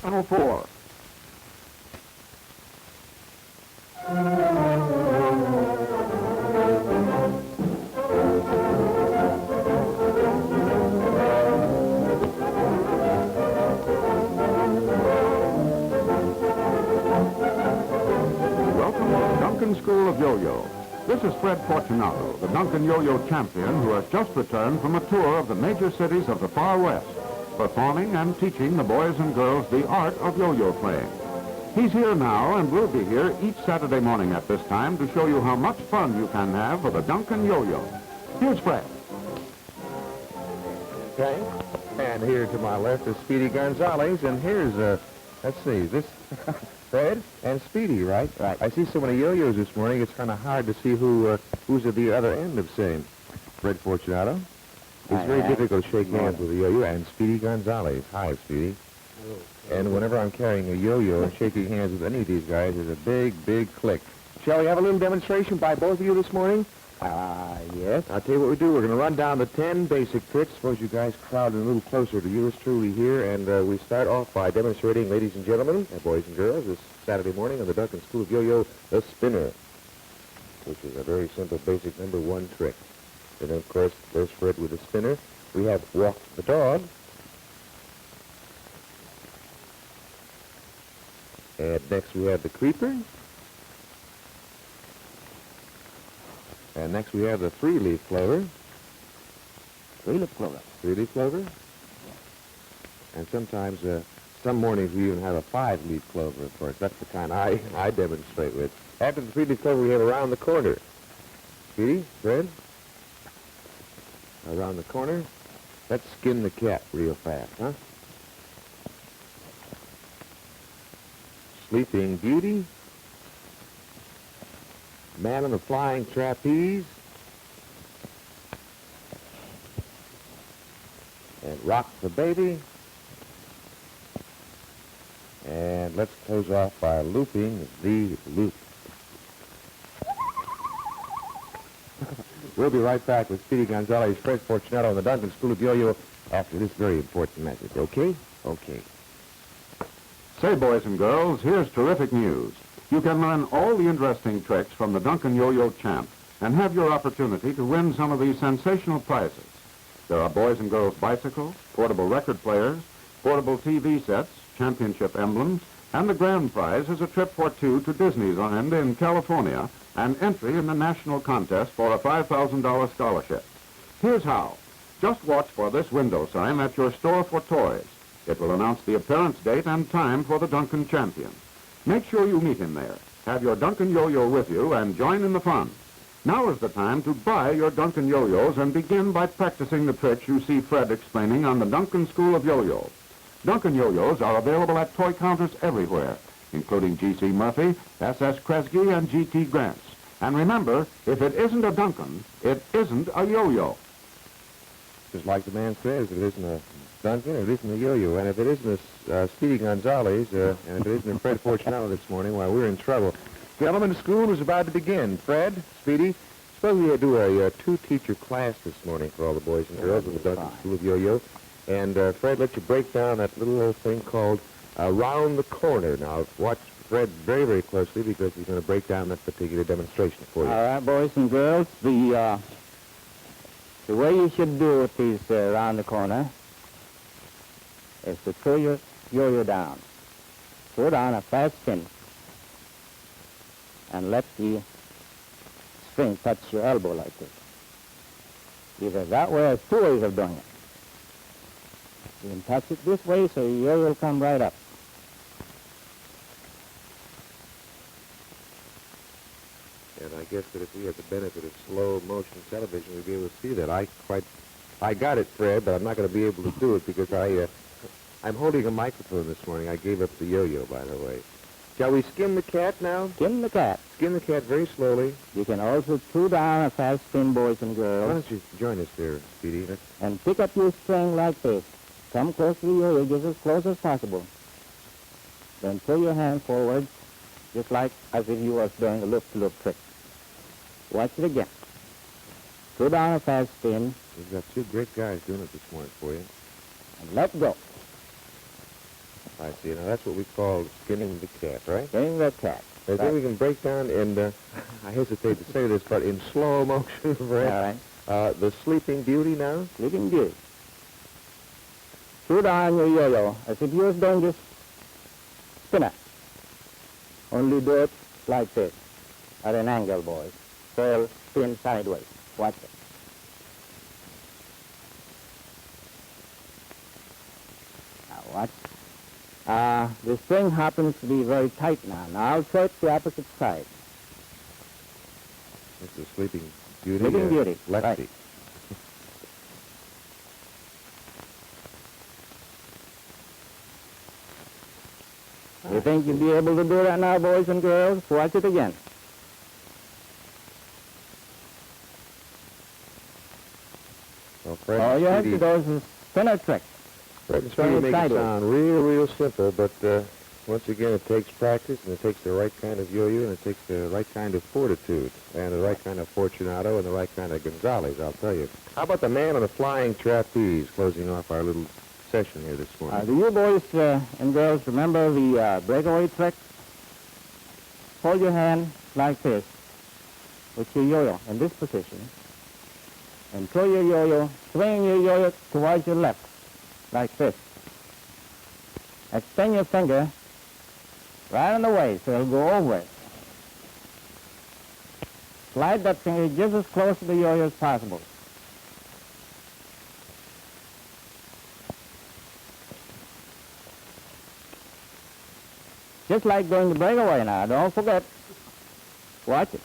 Channel 4. Welcome to the Duncan School of Yo-Yo. This is Fred Fortunato, the Duncan Yo-Yo champion who has just returned from a tour of the major cities of the Far West, performing and teaching the boys and girls the art of yo-yo playing. He's here now and will be here each Saturday morning at this time to show you how much fun you can have with a Duncan yo-yo. Here's Fred. Okay. And here to my left is Speedy Gonzalez, and here's, let's see, this Fred and Speedy, right? Right. I see so many yo-yos this morning, it's kind of hard to see who's at the other end of saying Fred Fortunato. It's very difficult to shake hands with a yo-yo, and Speedy Gonzalez. Hi, Speedy. Hello. And whenever I'm carrying a yo-yo and shaking hands with any of these guys, there's a big, big click. Shall we have a little demonstration by both of you this morning? Yes. I'll tell you what we do. We're going to run down the 10 basic tricks. Suppose you guys crowd in a little closer to yours truly here, and we start off by demonstrating, ladies and gentlemen, and boys and girls, this Saturday morning on the Duncan School of Yo-Yo, the spinner, which is a very simple, basic number 1 trick. And then, of course, there's Fred with the spinner. We have walk the dog. And next we have the creeper. And next we have the 3-leaf clover. 3-leaf clover. 3-leaf clover. And sometimes, some mornings we even have a 5-leaf clover, of course. That's the kind I demonstrate with. After the 3-leaf clover, we have around the corner. Speedy, Fred? Around the corner. Let's skin the cat real fast, huh? Sleeping Beauty. Man on the Flying Trapeze. And Rock the Baby. And let's close off by looping the loop. We'll be right back with Speedy Gonzalez, Fred Fortunato, and the Duncan School of Yo-Yo after this very important message. Okay? Okay. Say, boys and girls, here's terrific news. You can learn all the interesting tricks from the Duncan Yo-Yo champ and have your opportunity to win some of these sensational prizes. There are boys and girls bicycles, portable record players, portable TV sets, championship emblems, and the grand prize is a trip for 2 to Disneyland in California and entry in the national contest for a $5,000 scholarship. Here's how. Just watch for this window sign at your store for toys. It will announce the appearance date and time for the Duncan champion. Make sure you meet him there. Have your Duncan yo-yo with you and join in the fun. Now is the time to buy your Duncan yo-yos and begin by practicing the tricks you see Fred explaining on the Duncan School of Yo-Yo. Duncan yo-yos are available at toy counters everywhere, including G.C. Murphy, S.S. Kresge, and G.T. Grant's. And remember, if it isn't a Duncan, it isn't a yo-yo. Just like the man says, if it isn't a Duncan, it isn't a yo-yo. And if it isn't a Speedy Gonzalez, and if it isn't a Fred Fortunato this morning, well, we're in trouble. Gentlemen, school is about to begin. Fred, Speedy, suppose we do a 2-teacher class this morning for all the boys and girls in the Duncan School of Yo-Yo. And Fred, let you break down that little old thing called Around the Corner. Now, watch Fred very, very closely because he's going to break down that particular demonstration for you. All right, boys and girls, the way you should do it is around the corner is to throw your yo-yo down. Throw down a fast spin and let the string touch your elbow like this. Either that way or 2 ways of doing it. You can touch it this way so your yo-yo will come right up. And I guess that if we had the benefit of slow motion television, we'd be able to see that. I got it, Fred, but I'm not going to be able to do it because I'm holding a microphone this morning. I gave up the yo-yo, by the way. Shall we skin the cat now? Skin the cat. Skin the cat very slowly. You can also throw down a fast spin, boys and Why girls, don't you join us there, Speedy? and pick up your string like this. Come close to the yo-yo, just as close as possible. Then throw your hand forward, just like as if you were doing a loop-to-loop trick. Watch it again. Throw down a fast spin, We've got 2 great guys doing it this morning for you. and let go. I see. Now, that's what we call skinning the cat, right? Skinning the cat. I think we can break down in, I hesitate to say this, but in slow motion, Fred. All right. The Sleeping Beauty now? Sleeping Beauty. Shoot on your yo-yo as if you was doing this spinner. Only do it like this, at an angle, boys. So it'll spin sideways. Watch it. Now watch. The string happens to be very tight now. Now I'll throw it the opposite side. This is Sleeping Beauty. Sleeping Beauty. Lefty. Right. You think you'll be able to do that now, boys and girls? Watch it again. Well, Fred All and you have Speedy- to do is spin a trick. Fred and Spin Speedy it make it sideways. sound real simple, but once again, it takes practice, and it takes the right kind of yo-yo, and it takes the right kind of fortitude, and the right kind of Fortunato, and the right kind of Gonzales, I'll tell you. How about the man on the flying trapeze, closing off our little session here this morning? Do you boys and girls remember the breakaway trick? Hold your hand like this with your yo-yo in this position, and throw your yo-yo, swing your yo-yo towards your left like this. Extend your finger right on the way so it'll go over it. Slide that finger just as close to the yo-yo as possible. Just like doing the breakaway now. Don't forget. Watch it.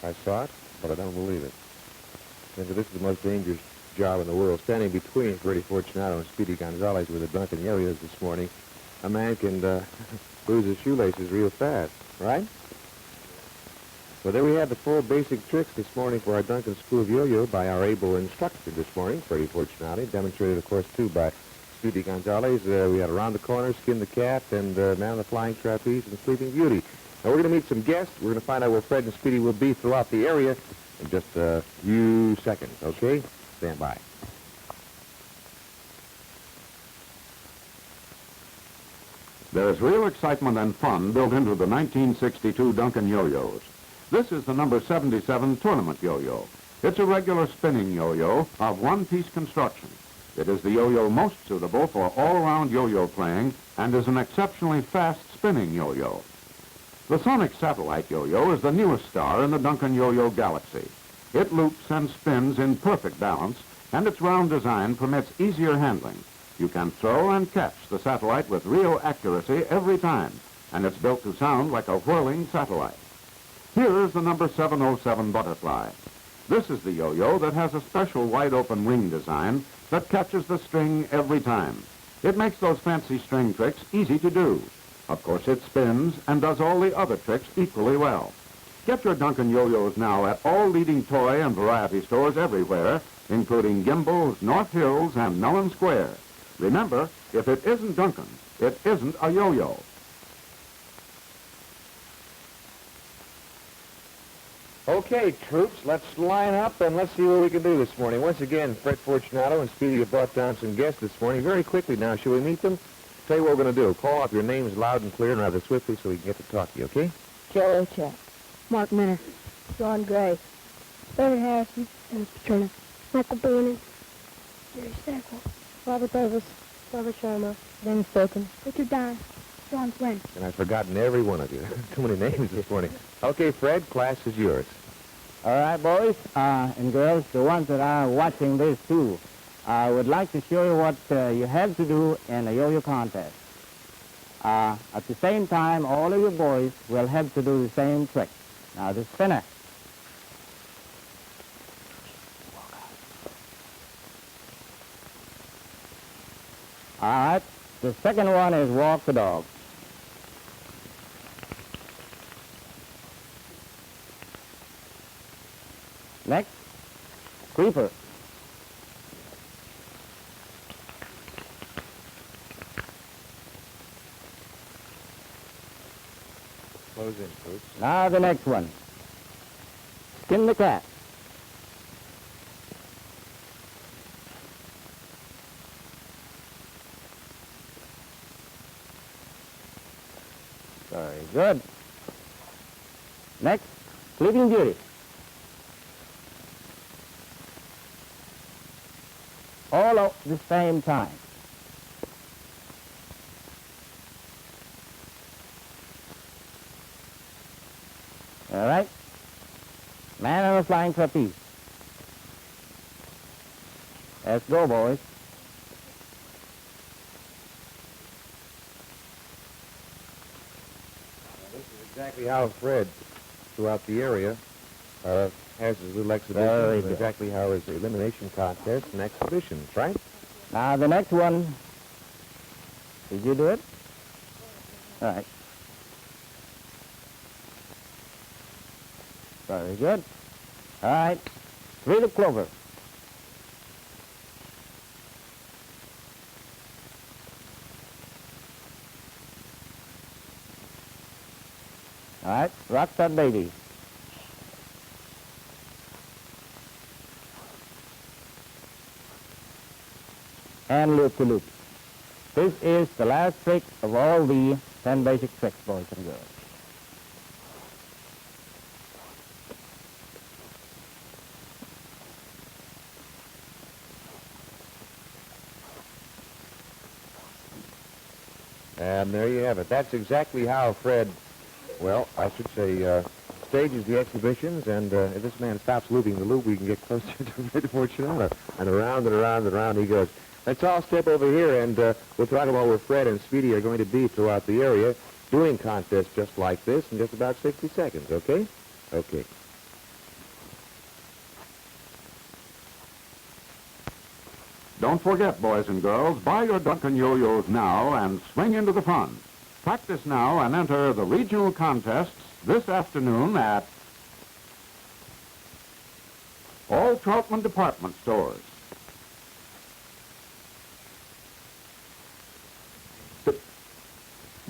I saw it, but I don't believe it. And this is the most dangerous job in the world. Standing between Freddie Fortunato and Speedy Gonzales with the Duncan Yo-Yos this morning, a man can lose his shoelaces real fast, right? Well, there we have the 4 basic tricks this morning for our Duncan School of Yo-Yo by our able instructor this morning, Freddie Fortunato, demonstrated, of course, too, by Speedy Gonzales. We had Around the Corner, Skin the Cat, and Man on the Flying Trapeze, and Sleeping Beauty. Now, we're going to meet some guests. We're going to find out where Fred and Speedy will be throughout the area in just a few seconds, okay? Stand by. There's real excitement and fun built into the 1962 Duncan Yo-Yos. This is the number 77 tournament yo-yo. It's a regular spinning yo-yo of one-piece construction. It is the yo-yo most suitable for all-around yo-yo playing and is an exceptionally fast spinning yo-yo. The Sonic Satellite Yo-Yo is the newest star in the Duncan Yo-Yo galaxy. It loops and spins in perfect balance, and its round design permits easier handling. You can throw and catch the satellite with real accuracy every time, and it's built to sound like a whirling satellite. Here is the number 707 Butterfly. This is the yo-yo that has a special wide-open wing design that catches the string every time. It makes those fancy string tricks easy to do. Of course, it spins and does all the other tricks equally well. Get your Duncan Yo-Yos now at all leading toy and variety stores everywhere, including Gimbel's, North Hills, and Mellon Square. Remember, if it isn't Duncan, it isn't a yo-yo. Okay, troops, let's line up and let's see what we can do this morning. Once again, Fred Fortunato and Speedy have brought down some guests this morning. Very quickly now, shall we meet them? Tell you what we're going to do. Call out your names loud and clear and rather swiftly so we can get to talk to you, okay? Joe Check, Mark Minner, John Gray, Larry Harrison, Dennis Patrona, Michael Boonen, Jerry Stackle, Robert Davis, Robert Sharma, Dennis Bacon, Richard Dyer, John Flynn. And I've forgotten every one of you. Too many names this morning. Okay, Fred, class is yours. All right, boys and girls, the ones that are watching this too, I would like to show you what you have to do in a yo-yo contest. At the same time, all of you boys will have to do the same trick. Now, the spinner. All right, the second one is walk the dog. Next, creeper. Close in, troops. Now the next one. Skin the cat. Very good. Next, Sleeping Beauty. All at the same time. All right. Man on a flying trapeze. Let's go, boys. This is exactly how Fred, throughout the area, has his little exhibition. Very And good. exactly how his elimination contests and exhibitions, right? Now, the next one. Did you do it? All right. Very good. All right. Read the clover. All right. Rock that baby. And loop to loop. This is the last trick of all the 10 basic tricks, boys and girls. And there you have it. That's exactly how Fred, well, I should say, stages the exhibitions, and if this man stops looping the loop, we can get closer to Fred Fortunato. And around and around and around he goes. Let's all step over here, and we'll talk about where Fred and Speedy are going to be throughout the area, doing contests just like this in just about 60 seconds, okay? Okay. Don't forget, boys and girls, buy your Duncan yo-yos now and swing into the fun. Practice now and enter the regional contests this afternoon at all Troutman department stores.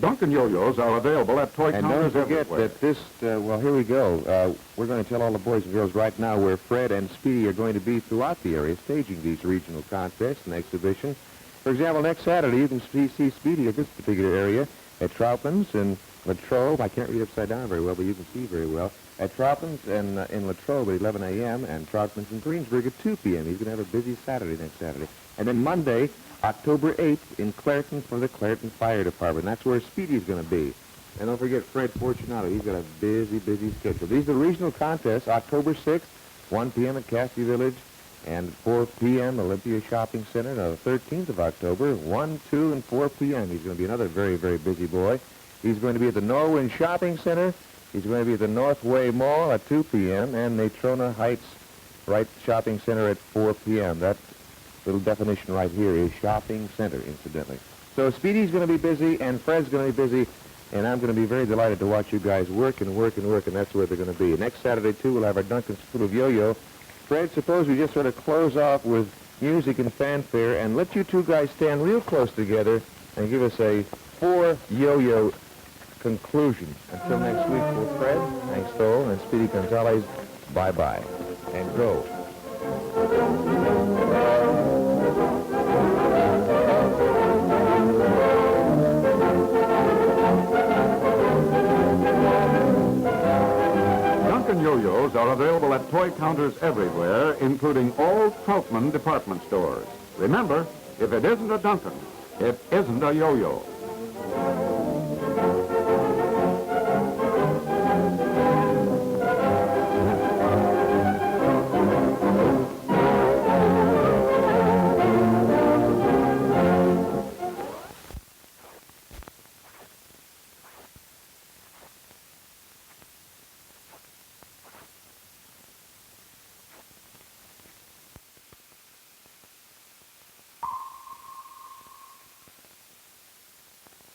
Duncan yo-yos are available at toy And don't counters forget everywhere. that this, well, here we go. We're going to tell all the boys and girls right now where Fred and Speedy are going to be throughout the area, staging these regional contests and exhibitions. For example, next Saturday, you can see Speedy at this particular area at Troutman's in Latrobe. I can't read upside down very well, but you can see very well. At Troutman's and in Latrobe at 11 a.m. and Troutman's in Greensburg at 2 p.m. He's going to have a busy Saturday next Saturday. And then Monday, October 8th, in Clareton for the Clareton Fire Department. That's where Speedy's going to be. And don't forget Fred Fortunato. He's got a busy, busy schedule. These are the regional contests, October 6th, 1 p.m. at Cassidy Village, and 4 p.m. Olympia Shopping Center. On the 13th of October, 1, 2, and 4 p.m. He's going to be another very, very busy boy. He's going to be at the Norwin Shopping Center. He's going to be at the Northway Mall at 2 p.m. and Natrona Heights Right Shopping Center at 4 p.m. That little definition right here is shopping center, incidentally. So Speedy's going to be busy, and Fred's going to be busy, and I'm going to be very delighted to watch you guys work and work and work, and that's where they're going to be. Next Saturday, too, we'll have our Duncan School of Yo-Yo. Fred, suppose we just sort of close off with music and fanfare and let you two guys stand real close together and give us a 4 yo-yo conclusion. Until next week, for Fred, thanks Stoll, and Speedy Gonzalez, bye-bye. And go. Duncan yo-yos are available at toy counters everywhere, including all Troutman department stores. Remember, if it isn't a Duncan, it isn't a yo-yo.